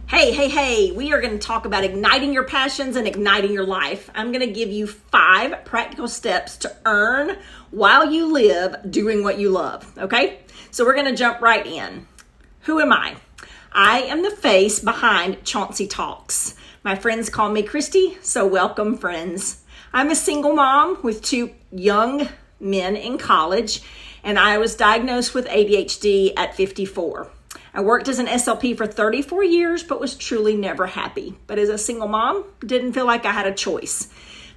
Hey, we are going to talk about igniting your passions and igniting your life. I'm going to give you 5 practical steps to earn while you live doing what you love, okay? So we're going to jump right in. Who am I? I am the face behind Chauncey Talks. My friends call me Christy, so welcome, friends. I'm a single mom with 2 young men in college, and I was diagnosed with ADHD at 54. I worked as an SLP for 34 years, but was truly never happy. But as a single mom, didn't feel like I had a choice.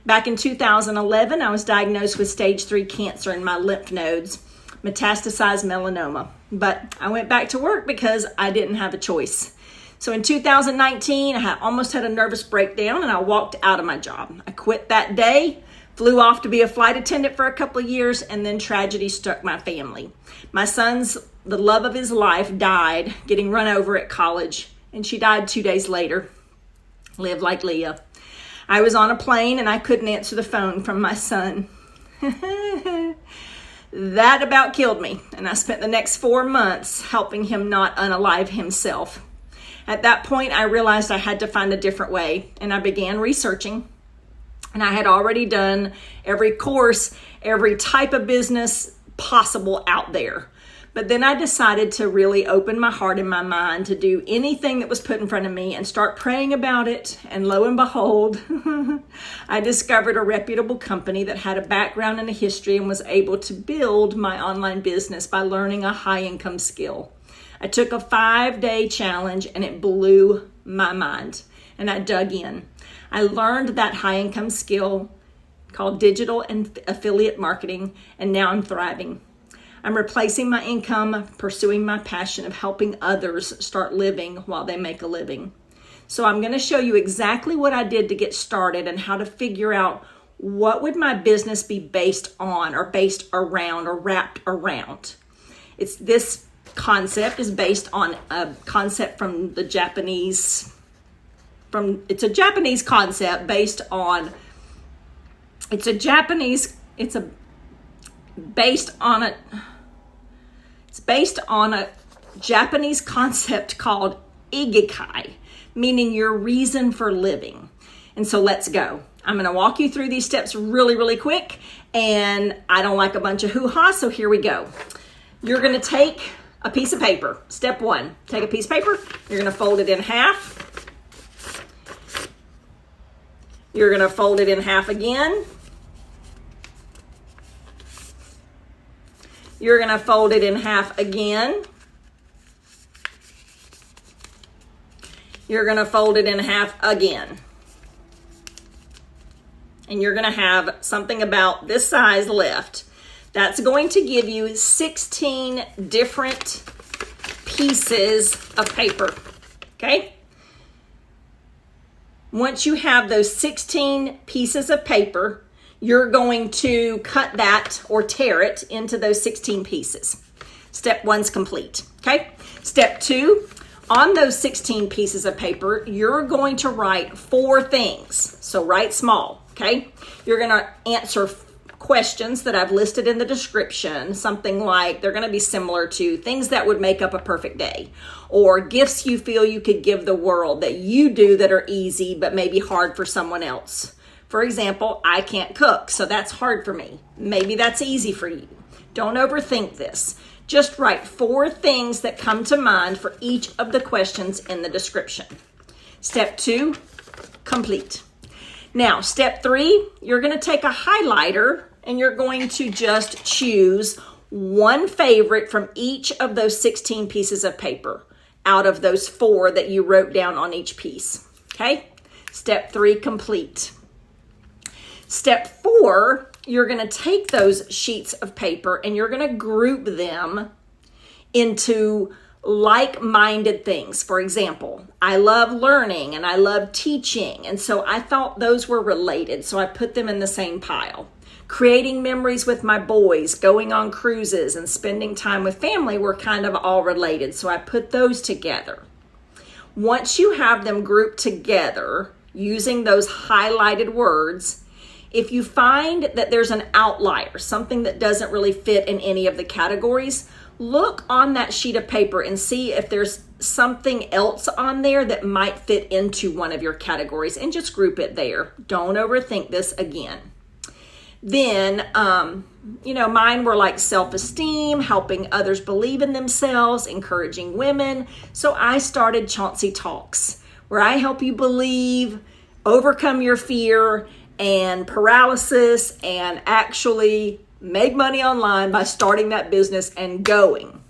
Back in 2011, I was diagnosed with stage 3 cancer in my lymph nodes, metastasized melanoma. But I went back to work because I didn't have a choice. So in 2019, I almost had a nervous breakdown and I walked out of my job. I quit that day, flew off to be a flight attendant for a couple of years, and then tragedy struck my family. My son's the love of his life died getting run over at college, and she died 2 days later. Live like Leah. I was on a plane and I couldn't answer the phone from my son. That about killed me, and I spent the next 4 months helping him not unalive himself. At that point, I realized I had to find a different way, and I began researching. And I had already done every course, every type of business possible out there. But then I decided to really open my heart and my mind to do anything that was put in front of me and start praying about it. And lo and behold, I discovered a reputable company that had a background and a history and was able to build my online business by learning a high income skill. I took a 5-day challenge and it blew my mind, and I dug in. I learned that high income skill called digital and affiliate marketing, and now I'm thriving. I'm replacing my income, pursuing my passion of helping others start living while they make a living. So I'm going to show you exactly what I did to get started and how to figure out what would my business be based on or based around or wrapped around. This concept is based on a concept from the Japanese. It's a Japanese concept based on. It's based on a Japanese concept called Igikai, meaning your reason for living. And so let's go. I'm going to walk you through these steps really quick, and I don't like a bunch of hoo-ha, so here we go. You're going to take a piece of paper. Step 1, take a piece of paper. You're going to fold it in half. You're going to fold it in half again. You're going to fold it in half again. You're going to fold it in half again. And you're going to have something about this size left. That's going to give you 16 different pieces of paper. Okay? Once you have those 16 pieces of paper, you're going to cut that or tear it into those 16 pieces. Step 1's complete, okay? Step 2, on those 16 pieces of paper, you're going to write 4 things. So write small, okay? You're going to answer questions that I've listed in the description, something like they're going to be similar to things that would make up a perfect day, or gifts you feel you could give the world that you do that are easy but maybe hard for someone else. For example, I can't cook, so that's hard for me. Maybe that's easy for you. Don't overthink this. Just write 4 things that come to mind for each of the questions in the description. Step 2, complete. Now, step 3, you're going to take a highlighter and you're going to just choose one favorite from each of those 16 pieces of paper out of those 4 that you wrote down on each piece. Okay? Step 3, complete. Step 4, you're going to take those sheets of paper and you're going to group them into like-minded things. For example, I love learning and I love teaching, and so I thought those were related, so I put them in the same pile. Creating memories with my boys, going on cruises, and spending time with family were kind of all related, so I put those together. Once you have them grouped together using those highlighted words, if you find that there's an outlier, something that doesn't really fit in any of the categories, look on that sheet of paper and see if there's something else on there that might fit into one of your categories, and just group it there. Don't overthink this again. Then, mine were like self-esteem, helping others believe in themselves, encouraging women. So I started Chauncey Talks, where I help you believe, overcome your fear and paralysis, and actually make money online by starting that business and going.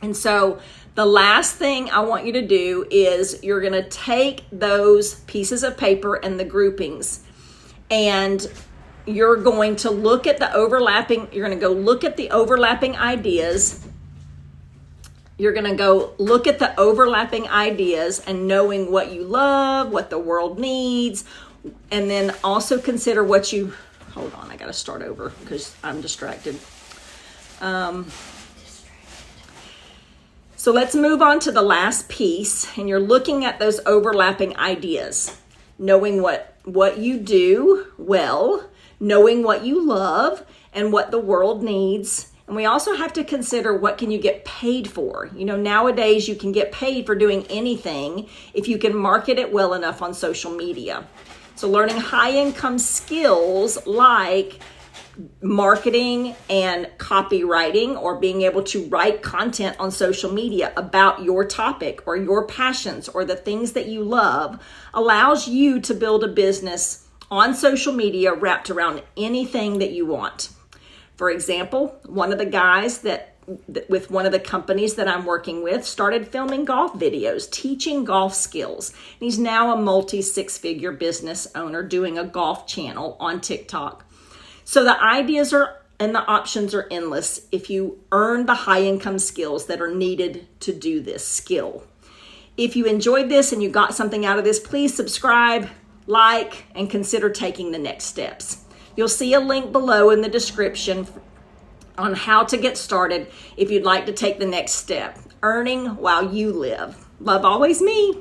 And so the last thing I want you to do is you're going to take those pieces of paper and the groupings, and you're going to look at the overlapping, you're going to go look at the overlapping ideas. You're going to go look at the overlapping ideas and knowing what you love, what the world needs, and then also consider what you, hold on, I got to start over because I'm distracted. So let's move on to the last piece, and you're looking at those overlapping ideas, knowing what you do well, knowing what you love and what the world needs. And we also have to consider, what can you get paid for? Nowadays you can get paid for doing anything if you can market it well enough on social media. So learning high income skills like marketing and copywriting, or being able to write content on social media about your topic or your passions or the things that you love, allows you to build a business on social media wrapped around anything that you want. For example, one of the guys with one of the companies that I'm working with started filming golf videos, teaching golf skills. And he's now a multi-six-figure business owner doing a golf channel on TikTok. So the ideas and the options are endless if you earn the high income skills that are needed to do this skill. If you enjoyed this and you got something out of this, please subscribe, like, and consider taking the next steps. You'll see a link below in the description on how to get started if you'd like to take the next step. Earning while you live. Love always, me.